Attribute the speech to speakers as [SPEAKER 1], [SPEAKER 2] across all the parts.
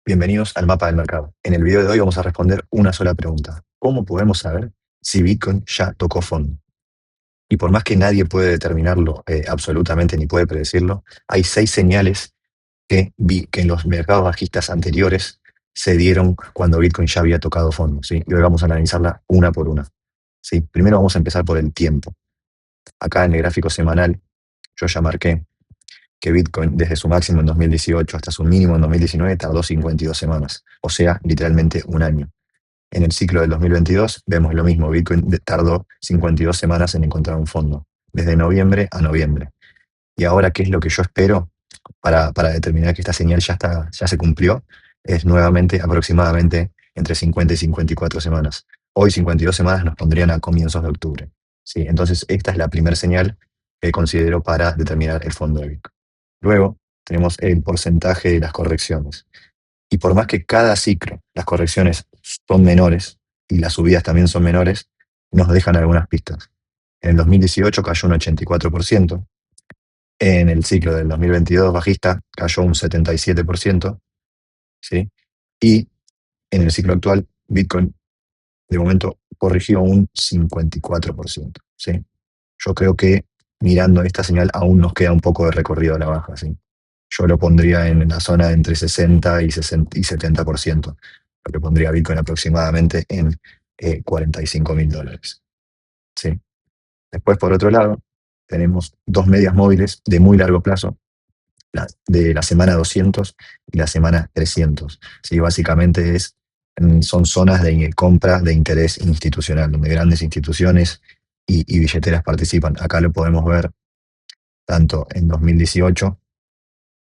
[SPEAKER 1] Bienvenidos al mapa del mercado. En el video de hoy vamos a responder una sola pregunta. ¿Cómo podemos saber si Bitcoin ya tocó fondo? Y por más que nadie puede determinarlo absolutamente ni puede predecirlo, hay 6 señales que vi que en los mercados bajistas anteriores se dieron cuando Bitcoin ya había tocado fondo, ¿sí? Y hoy vamos a analizarla una por una, ¿sí? Primero vamos a empezar por el tiempo. Acá en el gráfico semanal yo ya marqué que Bitcoin desde su máximo en 2018 hasta su mínimo en 2019 tardó 52 semanas, o sea, literalmente un año. En el ciclo del 2022 vemos lo mismo, Bitcoin tardó 52 semanas en encontrar un fondo, desde noviembre a noviembre. Y ahora, ¿qué es lo que yo espero para determinar que esta señal ya se cumplió? Es nuevamente aproximadamente entre 50 y 54 semanas. Hoy 52 semanas nos pondrían a comienzos de octubre. ¿Sí? Entonces, esta es la primera señal que considero para determinar el fondo de Bitcoin. Luego, tenemos el porcentaje de las correcciones. Y por más que cada ciclo las correcciones son menores y las subidas también son menores, nos dejan algunas pistas. En el 2018 cayó un 84%, en el ciclo del 2022 bajista cayó un 77%, ¿sí? Y en el ciclo actual Bitcoin de momento corrigió un 54%, ¿sí? Yo creo que mirando esta señal aún nos queda un poco de recorrido a la baja, ¿sí? Yo lo pondría en la zona de entre 60 y 70%. Lo que pondría Bitcoin aproximadamente en $45.000. ¿Sí? Después, por otro lado, tenemos dos medias móviles de muy largo plazo, de la semana 200 y la semana 300. ¿Sí? Básicamente son zonas de compra de interés institucional, donde grandes instituciones y billeteras participan. Acá lo podemos ver tanto en 2018,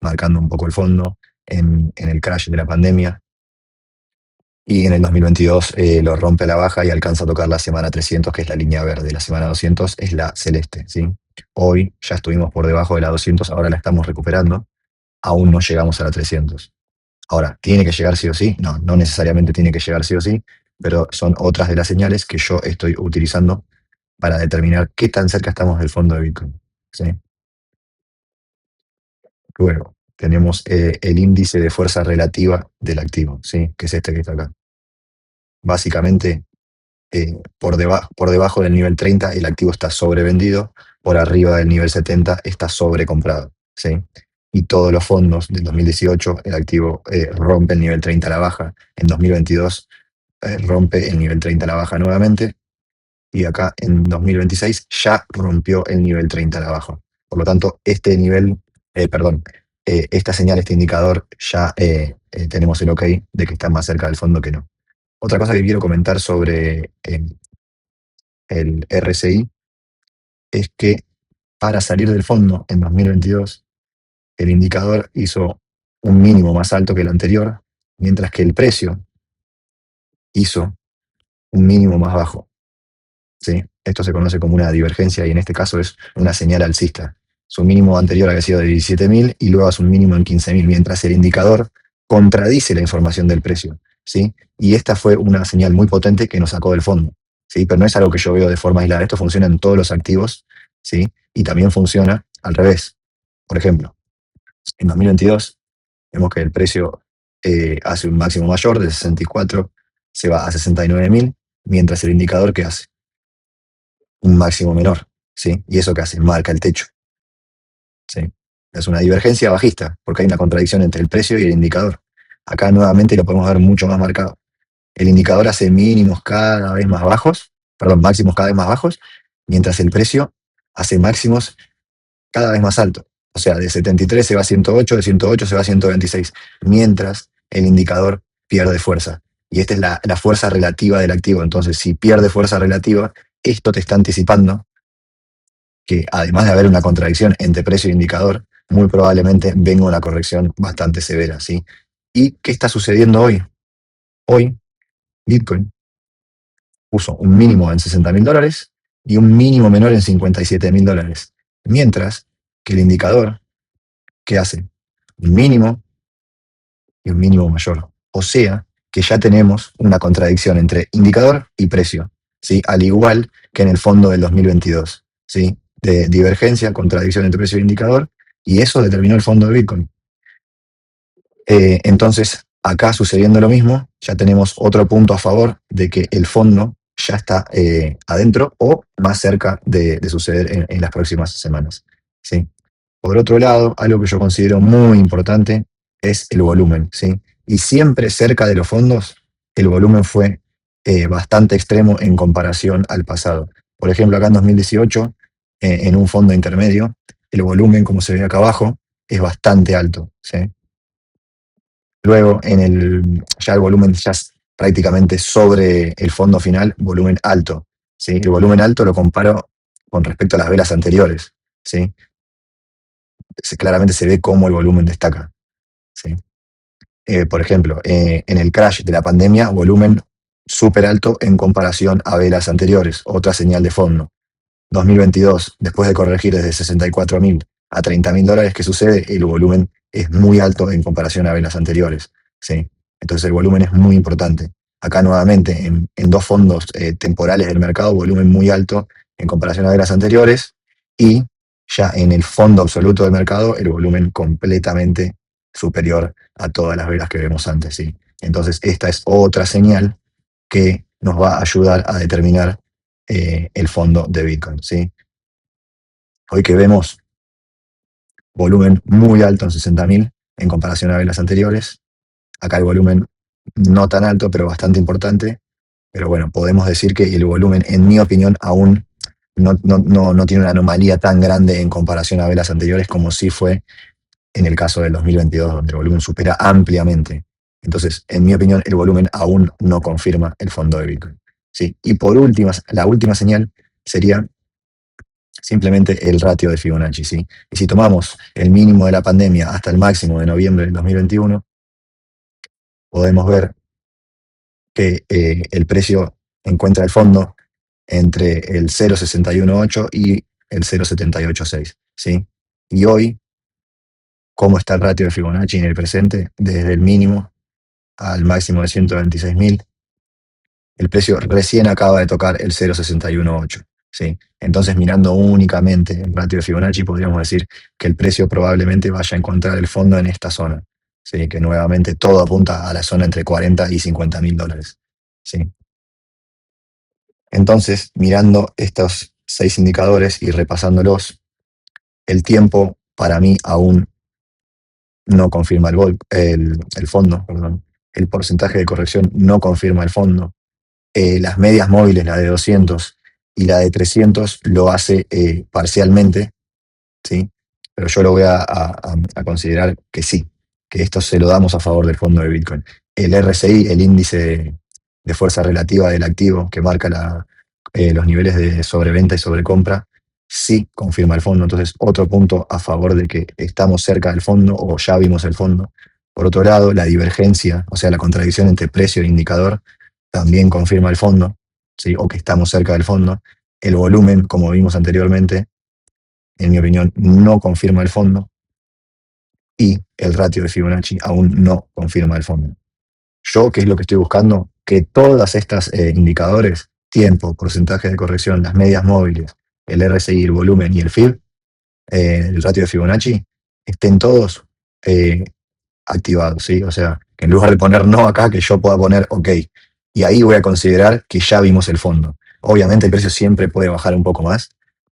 [SPEAKER 1] marcando un poco el fondo, en el crash de la pandemia, y en el 2022 lo rompe a la baja y alcanza a tocar la semana 300, que es la línea verde. La semana 200 es la celeste, ¿sí? Hoy ya estuvimos por debajo de la 200, ahora la estamos recuperando, aún no llegamos a la 300. Ahora, ¿tiene que llegar sí o sí? No, no necesariamente tiene que llegar sí o sí, pero son otras de las señales que yo estoy utilizando para determinar qué tan cerca estamos del fondo de Bitcoin, ¿sí? Luego, tenemos el índice de fuerza relativa del activo, ¿sí? Que es este que está acá. Básicamente, por debajo del nivel 30 el activo está sobrevendido, por arriba del nivel 70 está sobrecomprado, ¿sí? Y todos los fondos del 2018 el activo rompe el nivel 30 a la baja, en 2022 rompe el nivel 30 a la baja nuevamente, y acá en 2026 ya rompió el nivel 30 a la baja. Por lo tanto, esta señal, este indicador, ya tenemos el ok de que está más cerca del fondo que no. Otra cosa que quiero comentar sobre el RSI es que para salir del fondo en 2022, el indicador hizo un mínimo más alto que el anterior, mientras que el precio hizo un mínimo más bajo, ¿sí? Esto se conoce como una divergencia y en este caso es una señal alcista. Su mínimo anterior había sido de 17.000 y luego hace un mínimo en 15.000, mientras el indicador contradice la información del precio, ¿sí? Y esta fue una señal muy potente que nos sacó del fondo, ¿sí? Pero no es algo que yo veo de forma aislada. Esto funciona en todos los activos, ¿sí? Y también funciona al revés. Por ejemplo, en 2022 vemos que el precio hace un máximo mayor de 64, se va a 69.000, mientras el indicador que hace un máximo menor, ¿sí? ¿Y eso qué hace? Marca el techo, ¿sí? Es una divergencia bajista, porque hay una contradicción entre el precio y el indicador. Acá nuevamente lo podemos ver mucho más marcado. El indicador hace mínimos cada vez más bajos, perdón, máximos cada vez más bajos, mientras el precio hace máximos cada vez más altos. O sea, de 73 se va a 108, de 108 se va a 126, mientras el indicador pierde fuerza. Y esta es la fuerza relativa del activo. Entonces, si pierde fuerza relativa, esto te está anticipando que además de haber una contradicción entre precio e indicador, muy probablemente venga una corrección bastante severa, ¿sí? ¿Y qué está sucediendo hoy? Hoy, Bitcoin puso un mínimo en $60.000 y un mínimo menor en $57.000. Mientras que el indicador, ¿qué hace? Un mínimo y un mínimo mayor. O sea, que ya tenemos una contradicción entre indicador y precio, ¿sí? Al igual que en el fondo del 2022, ¿sí? De divergencia, contradicción entre precio e indicador, y eso determinó el fondo de Bitcoin. Entonces, Acá sucediendo lo mismo, ya tenemos otro punto a favor de que el fondo ya está adentro o más cerca de suceder en las próximas semanas. ¿Sí? Por otro lado, algo que yo considero muy importante es el volumen. ¿Sí? Y siempre cerca de los fondos, el volumen fue bastante extremo en comparación al pasado. Por ejemplo, acá en 2018, en un fondo intermedio, el volumen, como se ve acá abajo, es bastante alto. ¿Sí? Luego, ya el volumen ya es prácticamente sobre el fondo final, volumen alto. ¿Sí? El volumen alto lo comparo con respecto a las velas anteriores. ¿Sí? Claramente se ve cómo el volumen destaca. ¿Sí? Por ejemplo, en el crash de la pandemia, volumen súper alto en comparación a velas anteriores, otra señal de fondo. 2022, después de corregir desde 64.000 a 30.000 dólares, ¿qué sucede? El volumen es muy alto en comparación a velas anteriores. ¿Sí? Entonces el volumen es muy importante. Acá nuevamente, en dos fondos temporales del mercado, volumen muy alto en comparación a velas anteriores, y ya en el fondo absoluto del mercado, el volumen completamente superior a todas las velas que vemos antes. ¿Sí? Entonces esta es otra señal que nos va a ayudar a determinar el fondo de Bitcoin. ¿Sí? Hoy que vemos volumen muy alto en 60.000 en comparación a velas anteriores, acá el volumen no tan alto, pero bastante importante. Pero bueno, podemos decir que el volumen, en mi opinión, aún no tiene una anomalía tan grande en comparación a velas anteriores como sí fue en el caso del 2022, donde el volumen supera ampliamente. Entonces, en mi opinión, el volumen aún no confirma el fondo de Bitcoin. ¿Sí? Y por última, la última señal sería simplemente el ratio de Fibonacci. ¿Sí? Y si tomamos el mínimo de la pandemia hasta el máximo de noviembre del 2021, podemos ver que el precio encuentra el fondo entre el 0,618 y el 0,786. ¿Sí? Y hoy, ¿cómo está el ratio de Fibonacci en el presente? Desde el mínimo al máximo de 126.000, el precio recién acaba de tocar el 0,618. ¿Sí? Entonces, mirando únicamente el ratio de Fibonacci, podríamos decir que el precio probablemente vaya a encontrar el fondo en esta zona. ¿Sí? Que nuevamente todo apunta a la zona entre 40 y 50.000 dólares. ¿Sí? Entonces, mirando estos 6 indicadores y repasándolos, el tiempo para mí aún no confirma el fondo, perdón. El porcentaje de corrección no confirma el fondo. Las medias móviles, la de 200 y la de 300, lo hace parcialmente, ¿sí? Pero yo lo voy a considerar que sí, que esto se lo damos a favor del fondo de Bitcoin. El RSI, el índice de fuerza relativa del activo, que marca los niveles de sobreventa y sobrecompra, sí confirma el fondo. Entonces, otro punto a favor de que estamos cerca del fondo o ya vimos el fondo. Por otro lado, la divergencia, o sea, la contradicción entre precio e indicador, también confirma el fondo, ¿sí? O que estamos cerca del fondo. El volumen, como vimos anteriormente, en mi opinión, no confirma el fondo, y el ratio de Fibonacci aún no confirma el fondo. Yo, ¿qué es lo que estoy buscando? Que todas estas indicadores, tiempo, porcentaje de corrección, las medias móviles, el RSI, el volumen y el FIB, el ratio de Fibonacci, estén todos activados, ¿sí? O sea, que en lugar de poner no acá, que yo pueda poner OK. Y ahí voy a considerar que ya vimos el fondo. Obviamente el precio siempre puede bajar un poco más,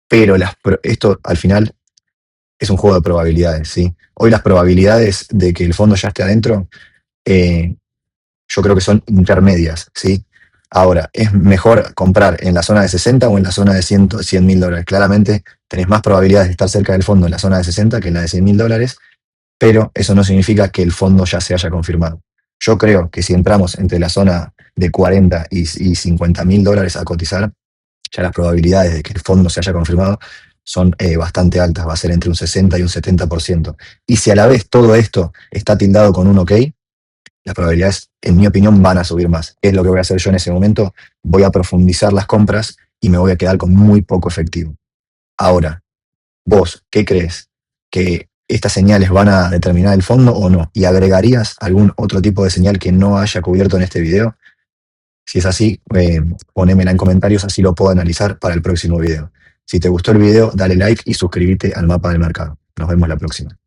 [SPEAKER 1] pero esto al final es un juego de probabilidades, ¿sí? Hoy las probabilidades de que el fondo ya esté adentro, eh, yo creo que son intermedias, ¿sí? Ahora, ¿es mejor comprar en la zona de 60 o en la zona de 100.000 dólares? Claramente tenés más probabilidades de estar cerca del fondo en la zona de 60 que en la de 100.000 dólares, pero eso no significa que el fondo ya se haya confirmado. Yo creo que si entramos entre la zona de 40 y 50.000 dólares a cotizar, ya las probabilidades de que el fondo se haya confirmado son bastante altas, va a ser entre un 60 y un 70%. Y si a la vez todo esto está tildado con un OK, las probabilidades, en mi opinión, van a subir más. ¿Qué es lo que voy a hacer yo en ese momento? Voy a profundizar las compras y me voy a quedar con muy poco efectivo. Ahora, vos, ¿qué crees? ¿Que estas señales van a determinar el fondo o no? ¿Y agregarías algún otro tipo de señal que no haya cubierto en este video? Si es así, ponémela en comentarios, así lo puedo analizar para el próximo video. Si te gustó el video, dale like y suscríbete al mapa del mercado. Nos vemos la próxima.